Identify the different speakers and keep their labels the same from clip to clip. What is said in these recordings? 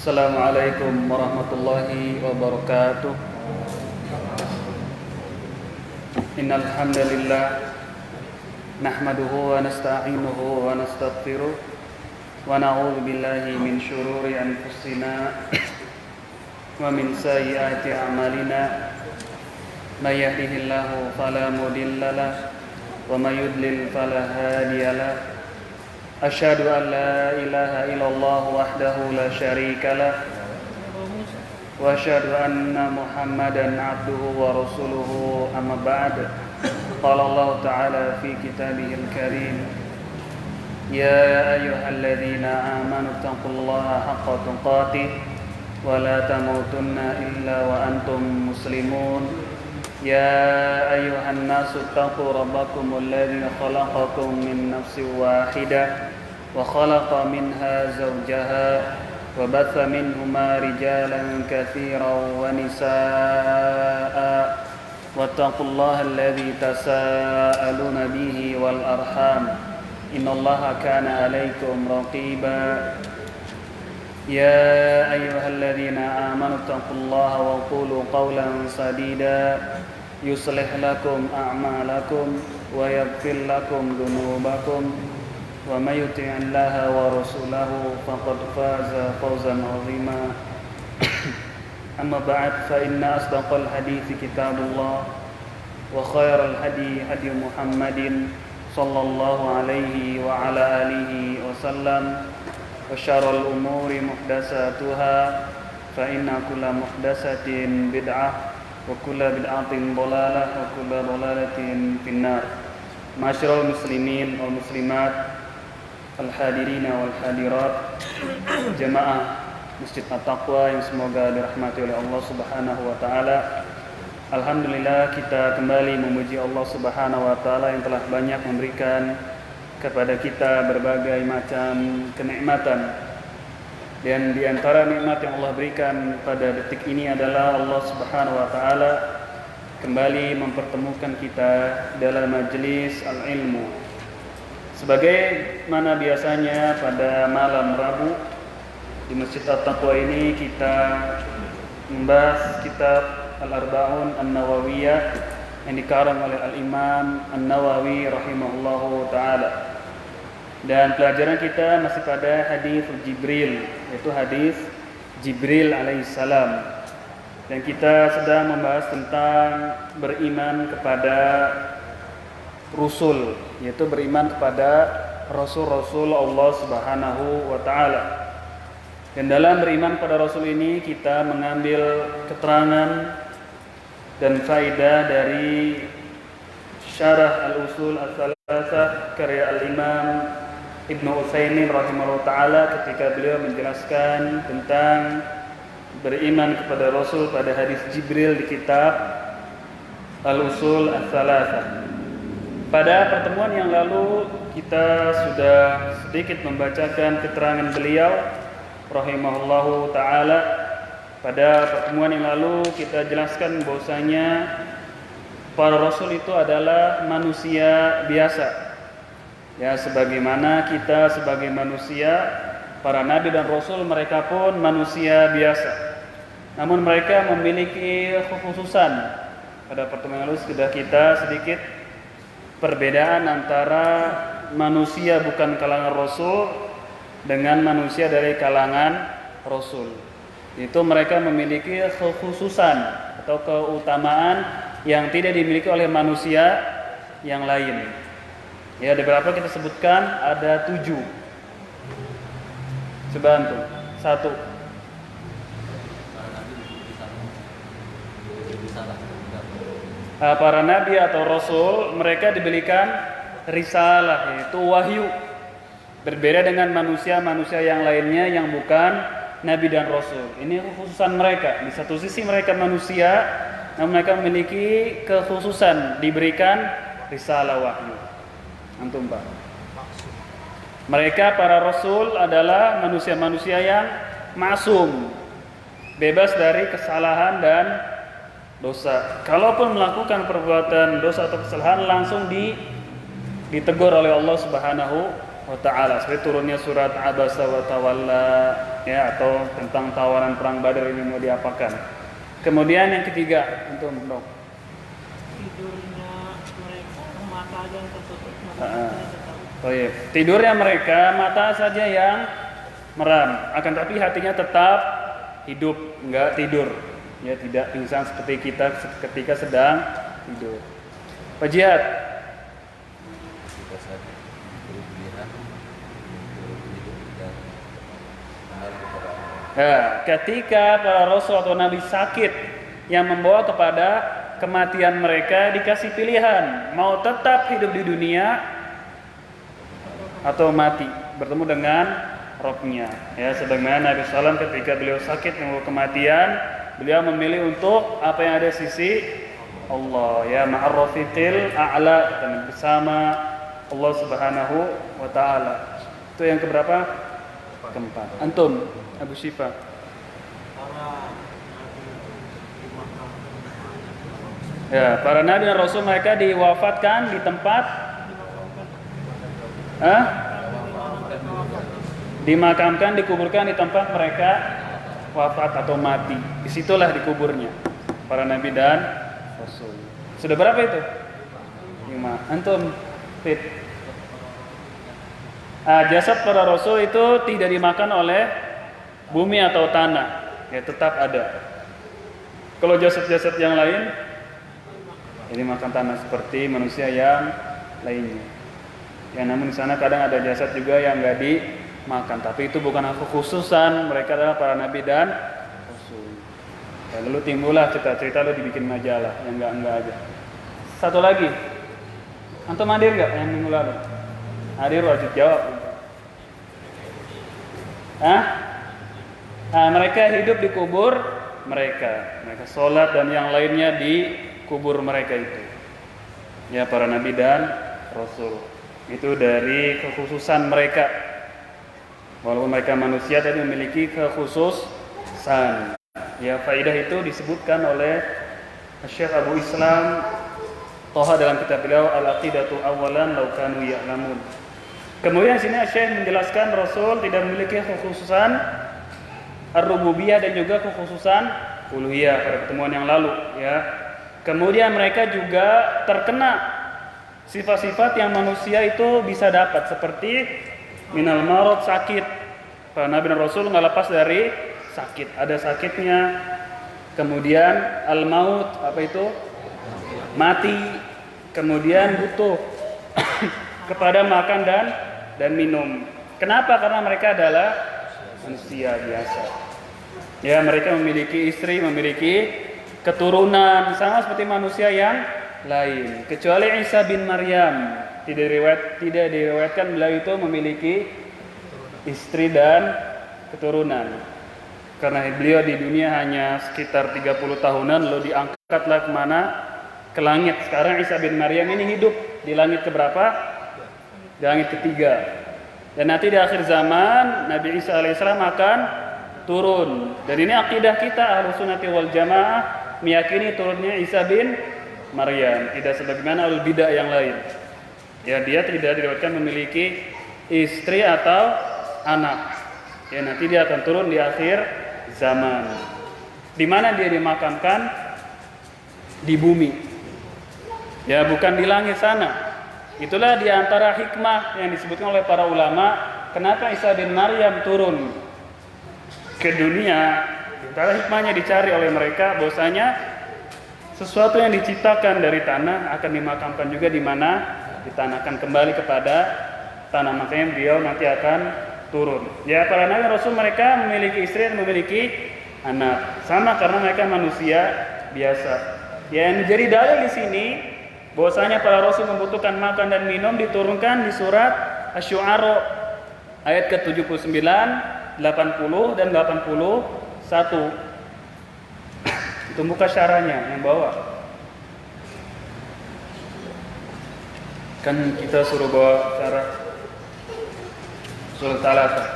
Speaker 1: Assalamualaikum warahmatullahi wabarakatuh. Innal hamdalillah nahmaduhu wa nasta'inuhu wa nastaghfiruh wa na'udzu billahi min shururi anfusina wa min sayyiati a'malina. May yahdihillahu fala mudilla lahu wa may yudlil fala hadiya lahu. Asyhadu an la ilaha illallah wahdahu la syarika lah wa asyhadu anna Muhammadan abduhu wa rasuluhu amma ba'd. Qala Allah ta'ala fi kitabihil karim, ya ayyuhalladzina amanu taqullaha haqqa tuqatih wa la tamutunna illa wa antum muslimun. يا أيها الناس اتقوا ربكم الذي خلقكم من نفس واحدة وخلق منها زوجها وبث منهما رجالا كثيرا ونساء واتقوا الله الذي تساءلون به والأرحام إن الله كان عليكم رقيبا. يا أيها الذين آمنوا اتقوا الله وقولوا قولا سديدا يصلح لكم أعمالكم ويغفر لكم ذنوبكم ومن يطع الله ورسوله فقد فاز فوزا عظيما. أما بعد فإن أصدق الحديث كتاب الله وخير الهدي هدي محمد صلى الله عليه وعلى آله وسلم وشر الأمور محدثاتها فإن كل محدثة بدعة وكل بدعة ضلالة وكل ضلالة في النار. Ma'asyiral muslimin wal muslimat, al hadirin wal hadirat, jamaah Masjid At-Taqwa yang semoga dirahmati oleh Allah Subhanahu wa taala. Alhamdulillah kita kembali memuji Allah Subhanahu wa taala yang telah banyak memberikan kepada kita berbagai macam kenikmatan, dan di antara nikmat yang Allah berikan pada detik ini adalah Allah Subhanahu wa taala kembali mempertemukan kita dalam majelis al-ilmu. Sebagaimana biasanya pada malam Rabu di Masjid At-Taqwa ini kita membahas kitab Al-Arba'un An-Nawawiyah yang dikarang oleh Al-Imam An-Nawawi rahimahullahu ta'ala. Dan pelajaran kita masih pada hadis Jibril, yaitu hadis Jibril alaihissalam. Dan kita sedang membahas tentang beriman kepada Rasul, yaitu beriman kepada Rasul-Rasul Allah Subhanahu wa ta'ala. Dan dalam beriman pada Rasul ini kita mengambil keterangan dan faedah dari Syarah Al-Usul As-Salasah karya Al-Imam Ibnu Utsaimin rahimahullah ta'ala ketika beliau menjelaskan tentang beriman kepada Rasul pada hadis Jibril di kitab Al-Usul As-Salasah. Pada pertemuan yang lalu kita sudah sedikit membacakan keterangan beliau rahimahullahu ta'ala. Pada pertemuan yang lalu kita jelaskan bahwasanya para rasul itu adalah manusia biasa. Ya, sebagaimana kita sebagai manusia, para nabi dan rasul mereka pun manusia biasa. Namun mereka memiliki kekhususan. Pada pertemuan yang lalu sudah kita sedikit perbedaan antara manusia bukan kalangan rasul dengan manusia dari kalangan rasul. Itu mereka memiliki kekhususan atau keutamaan yang tidak dimiliki oleh manusia yang lain. Ya, ada berapa kita sebutkan? Ada 7. Coba antum. 1. Para nabi atau rasul mereka diberikan risalah, yaitu wahyu. Berbeda dengan manusia-manusia yang lainnya yang bukan nabi dan rasul. Ini kekhususan mereka. Di satu sisi mereka manusia, namun mereka memiliki kekhususan diberikan risalah wahyu. Antum Pak. Mereka para rasul adalah manusia-manusia yang maksum, bebas dari kesalahan dan dosa. Kalaupun melakukan perbuatan dosa atau kesalahan langsung ditegur oleh Allah Subhanahu wa taala. Seperti turunnya surat Abasa wa Tawalla, ya, atau tentang tawaran perang Badar ini mau diapakan. Kemudian yang ketiga, untuk Dok.
Speaker 2: Tidurnya mereka mata aja yang tertutup.
Speaker 1: Tidurnya mereka mata saja yang meram, akan tapi hatinya tetap hidup, enggak tidur. Ya, tidak pingsan seperti kita ketika sedang tidur. Pak Jihad. Ya, ketika para rasul atau nabi sakit yang membawa kepada kematian mereka, dikasih pilihan mau tetap hidup di dunia atau mati bertemu dengan Rabb-Nya. Ya, sebagaimana Nabi SAW ketika beliau sakit membawa kematian, beliau memilih untuk apa yang ada sisi Allah, ya, ma'arrafiqil a'la, dan bersama Allah Subhanahu wa taala. Itu yang keberapa? Keempat. Antum, Abu Syifa. Ya, para nabi dan rasul mereka diwafatkan di tempat dimakamkan, dikuburkan di tempat mereka wafat atau mati. Disitulah dikuburnya para nabi dan rasul. Sudah berapa itu? 5. Antum, Fit. Jasad para rasul itu tidak dimakan oleh bumi atau tanah, ya, tetap ada. Kalau jasad-jasad yang lain ini makan tanah seperti manusia yang lainnya. Ya, namun di sana kadang ada jasad juga yang enggak dimakan, tapi itu bukan kekhususan mereka, adalah para nabi dan rasul. Ya, lalu timbullah cerita-cerita lalu dibikin majalah yang enggak aja. Satu lagi. Antum hadir enggak yang minggu lalu? Hadir, wajib jawab. Mereka hidup di kubur mereka sholat dan yang lainnya di kubur mereka itu. Ya, para nabi dan rasul. Itu dari kekhususan mereka. Walaupun mereka manusia tapi memiliki kekhususan. Ya, faidah itu disebutkan oleh Syekh Abu Islam Toha dalam kitab beliau Al-Aqidatu Awalan Law Kanu Ya'lamun. Kemudian sini Syekh menjelaskan Rasul tidak memiliki kekhususan ar-rububiyah dan juga kekhususan uluhiyah pada pertemuan yang lalu, ya. Kemudian mereka juga terkena sifat-sifat yang manusia itu bisa dapat, seperti minal marad, sakit. Para nabi dan rasul enggak lepas dari sakit, ada sakitnya. Kemudian al-maut, apa itu? Mati. Kemudian butuh kepada makan dan minum. Kenapa? Karena mereka adalah manusia biasa. Ya, mereka memiliki istri, memiliki keturunan sama seperti manusia yang lain. Kecuali Isa bin Maryam, tidak diriwayatkan beliau itu memiliki istri dan keturunan. Karena beliau di dunia hanya sekitar 30 tahunan lalu diangkatlah kemana? Ke langit. Sekarang Isa bin Maryam ini hidup di langit keberapa? Di langit ketiga. Dan nanti di akhir zaman Nabi Isa alaihissalam akan turun. Dan ini akidah kita Ahlussunnati wal Jamaah, meyakini turunnya Isa bin Maryam, tidak sebagaimana ahlul bidah yang lain. Ya, dia tidak diriwayatkan memiliki istri atau anak. Ya, nanti dia akan turun di akhir zaman. Di mana dia dimakamkan? Di bumi. Ya, bukan di langit sana. Itulah diantara hikmah yang disebutkan oleh para ulama kenapa Isa bin Maryam turun ke dunia. Diantara hikmahnya dicari oleh mereka bahwasanya sesuatu yang diciptakan dari tanah akan dimakamkan juga di mana? Di tanah, akan kembali kepada tanah. Makanya beliau nanti akan turun. Ya, para nabi rasul mereka memiliki istri dan memiliki anak. Sama karena mereka manusia biasa. Ya, yang menjadi dalil di sini bahwasanya para rasul membutuhkan makan dan minum diturunkan di surat Asy-Syu'ara ayat ke-79, 80 dan 81. Itu buka syarahnya yang bawa. Kan kita suruh bawa syarah surat Al-Asr.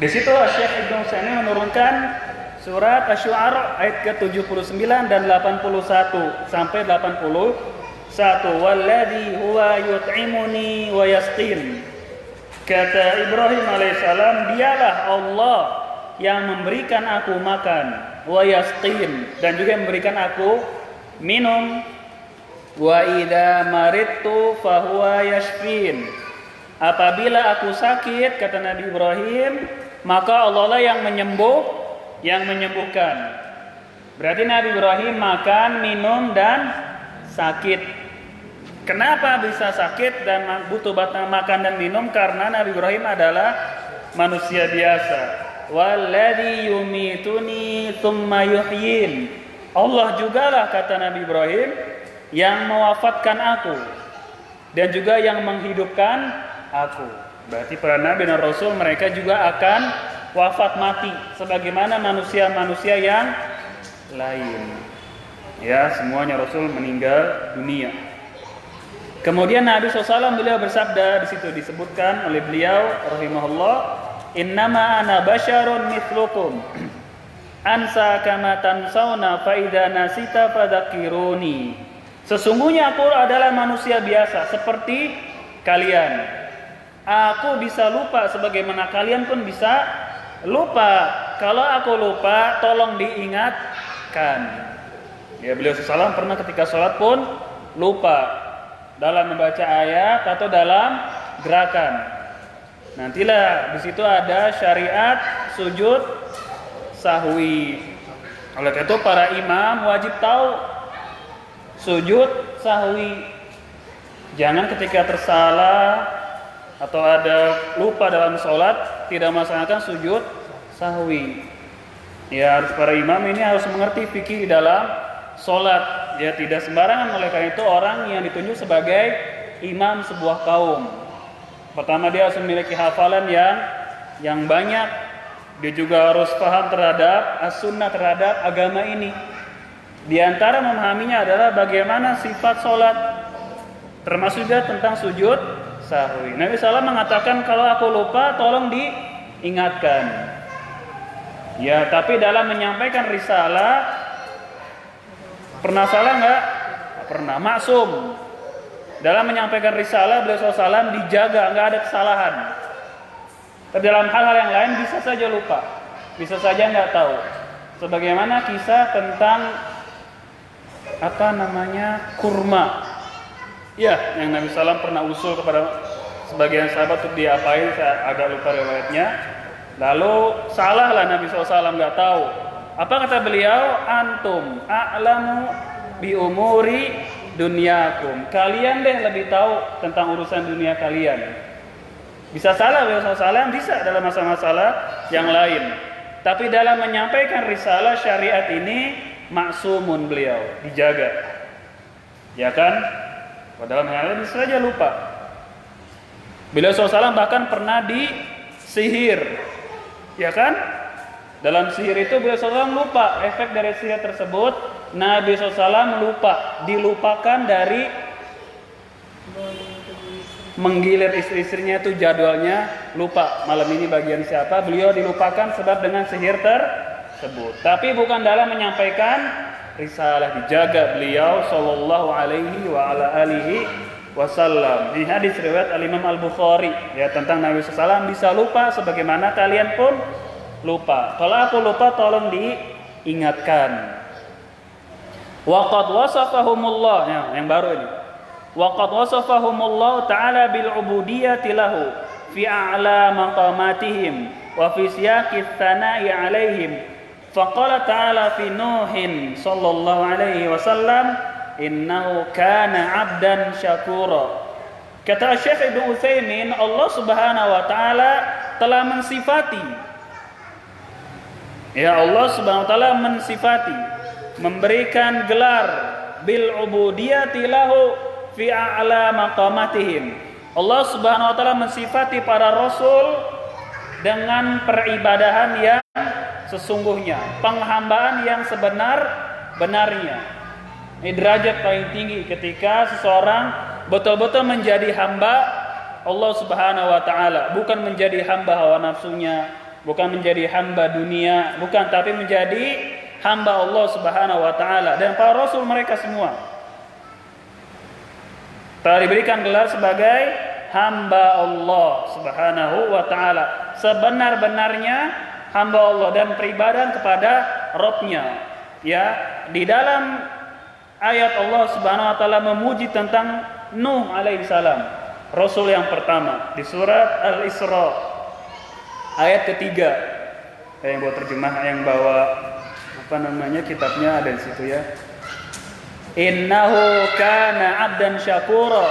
Speaker 1: Di situ Syekh Ibnu Utsaimin menurunkan surat Asy-Syu'ara ayat ke-79 dan 81 sampai 81. Walladzi huwa yut'imuni wa yasqin. Kata Ibrahim alaihissalam, dialah Allah yang memberikan aku makan, wa yasqin, dan juga memberikan aku minum. Wa idza maridtu fahuwa yashfin. Apabila aku sakit, kata Nabi Ibrahim, maka Allah lah yang menyembuhkan. Berarti Nabi Ibrahim makan, minum dan sakit. Kenapa bisa sakit dan butuh makan dan minum? Karena Nabi Ibrahim adalah manusia biasa. Walladzi yumituni tsumma yuhyin. Allah jugalah, kata Nabi Ibrahim, yang mewafatkan aku dan juga yang menghidupkan aku. Berarti para nabi dan rasul mereka juga akan wafat mati sebagaimana manusia-manusia yang lain. Ya, semuanya rasul meninggal dunia. Kemudian Nabi SAW beliau bersabda, di situ disebutkan oleh beliau rahimahullah, innama ana basyarun mithlukum ansa kama tansawna fa idza nasita fadzakiruni. Sesungguhnya aku adalah manusia biasa seperti kalian. Aku bisa lupa sebagaimana kalian pun bisa lupa. Kalau aku lupa, tolong diingatkan. Ya, beliau SAW pernah ketika sholat pun lupa dalam membaca ayat atau dalam gerakan. Nantilah di situ ada syariat sujud sahwi. Oleh itu para imam wajib tahu sujud sahwi. Jangan ketika tersalah atau ada lupa dalam sholat tidak melaksanakan sujud sahwi. Ya, harus para imam ini harus mengerti fikih dalam sholat. Ya, tidak sembarangan. Oleh karena itu orang yang ditunjuk sebagai imam sebuah kaum, pertama dia harus memiliki hafalan yang banyak. Dia juga harus paham terhadap as-sunnah, terhadap agama ini. Di antara memahaminya adalah bagaimana sifat sholat, termasuk juga tentang sujud sahwi. Nabi SAW mengatakan kalau aku lupa tolong diingatkan. Ya, tapi dalam menyampaikan risalah pernah salah enggak? Pernah. Maksum. Dalam menyampaikan risalah beliau SAW dijaga, enggak ada kesalahan. Tapi dalam hal-hal yang lain bisa saja lupa, bisa saja enggak tahu. Sebagaimana kisah tentang kurma. Ya, yang Nabi SAW pernah usul kepada sebagian sahabat untuk diapain, saya agak lupa riwayatnya. Lalu salahlah Nabi SAW enggak tahu. Apa kata beliau? Antum a'lamu bi umuri dunyakum. Kalian deh lebih tahu tentang urusan dunia kalian. Bisa salah beliau SAW, bisa dalam masalah-masalah yang lain. Tapi dalam menyampaikan risalah syariat ini maksumun, beliau dijaga. Ya kan? Padahal hal lain bisa saja lupa. Beliau SAW bahkan pernah disihir. Ya kan? Dalam sihir itu beliau SAW lupa. Efek dari sihir tersebut Nabi SAW lupa. Dilupakan dari menggilir istri-istrinya, itu jadwalnya lupa. Malam ini bagian siapa, beliau dilupakan sebab dengan sihir tersebut. Tapi bukan dalam menyampaikan risalah, dijaga beliau sallallahu alaihi wa ala alihi wasallam. Di hadis riwayat Al-Imam Al-Bukhari ya tentang Nabi SAW bisa lupa sebagaimana kalian pun lupa. Kalau aku lupa tolong diingatkan. Waqad wasafahumullah, ya, yang baru ini. Waqad wasafahumullah ta'ala bil ubudiyyati lahu fi a'la maqamatihim wa fi siyaqi tsana'i 'alaihim Faqala ta'ala fi Nuhin sallallahu alaihi wasallam, innahu kana 'abdan syakura. Kata Syekh Ibnu Utsaimin, Allah Subhanahu wa taala telah mensifati, ya Allah Subhanahu wa taala mensifati, memberikan gelar bil ubudiyati lahu fi a'la maqamatihim. Allah Subhanahu wa taala mensifati para rasul dengan peribadahan yang sesungguhnya, penghambaan yang sebenar-benarnya. Ini derajat paling tinggi ketika seseorang betul-betul menjadi hamba Allah Subhanahu wa taala, bukan menjadi hamba hawa nafsunya, bukan menjadi hamba dunia, bukan, tapi menjadi hamba Allah Subhanahu wa taala. Dan para rasul mereka semua telah diberikan gelar sebagai hamba Allah Subhanahu wa taala, sebenar-benarnya hamba Allah dan beribadah kepada Rabb-Nya. Ya, di dalam ayat Allah Subhanahu wa taala memuji tentang Nuh alaihissalam, rasul yang pertama, di surat Al-Isra ayat ketiga. Yang bawa terjemah, yang bawa kitabnya ada di situ ya. Innahu kana 'abdan syakura.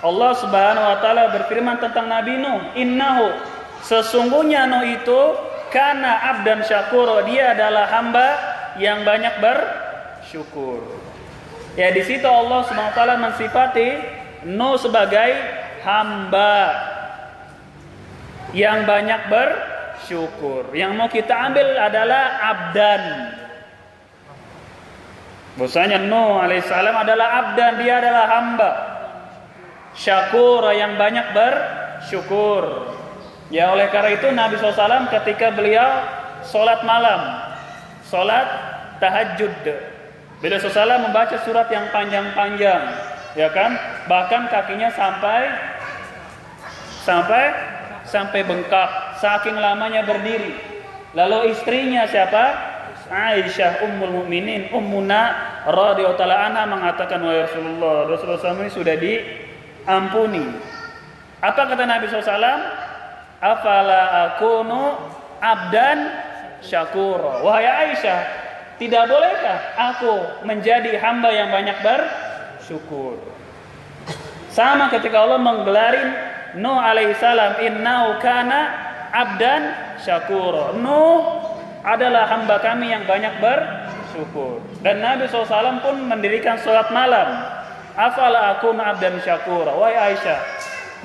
Speaker 1: Allah Subhanahu wa taala berfirman tentang Nabi Nuh, innahu, sesungguhnya Nuh itu kana 'abdan syakura, dia adalah hamba yang banyak bersyukur. Ya, di situ Allah Subhanahu wa taala mensifati Nuh sebagai hamba yang banyak bersyukur. Yang mau kita ambil adalah abdan. Bahwasanya Nuh alaihissalam adalah abdan, dia adalah hamba. Syakur, yang banyak bersyukur. Ya, oleh karena itu Nabi SAW ketika beliau sholat malam, sholat tahajud, beliau SAW membaca surat yang panjang-panjang, ya kan? Bahkan kakinya sampai bengkak, saking lamanya berdiri. Lalu istrinya siapa? Aisyah Ummul Mukminin, Ummuna radhiyallahu taala anha mengatakan, wahai Rasulullah SAW ini sudah diampuni. Apa kata Nabi SAW? Afala akunu abdan syakura. Wahai Aisyah, tidak bolehkah aku menjadi hamba yang banyak bersyukur? Sama ketika Allah menggelarin Nuh alaihissalam, innahu kana abdan syakura. Nuh adalah hamba kami yang banyak bersyukur. Dan Nabi SAW pun mendirikan sholat malam. Afala akunu abdan syakura. Wahai Aisyah,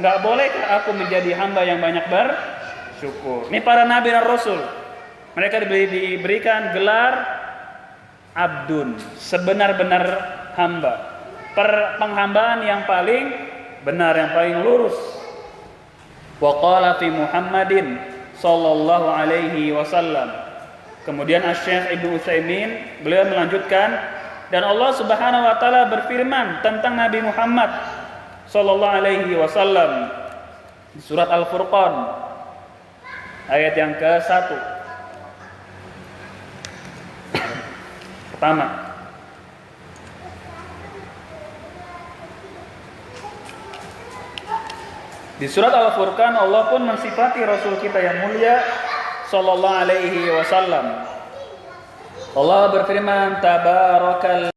Speaker 1: nggak bolehkah aku menjadi hamba yang banyak bersyukur? Ini para nabi dan rasul, mereka diberikan gelar abdun, sebenar-benar hamba, penghambaan yang paling benar, yang paling lurus. Wa qala fi Muhammadin sallallahu alaihi wasallam. Kemudian Asy-Syaikh Ibnu Utsaimin beliau melanjutkan, dan Allah Subhanahu wa taala berfirman tentang Nabi Muhammad sallallahu alaihi wasallam di surat Al-Furqan ayat yang ke-1. Pertama, di surat Al-Furqan Allah pun mensifati Rasul kita yang mulia sallallahu alaihi wasallam. Allah berfirman, tabarakal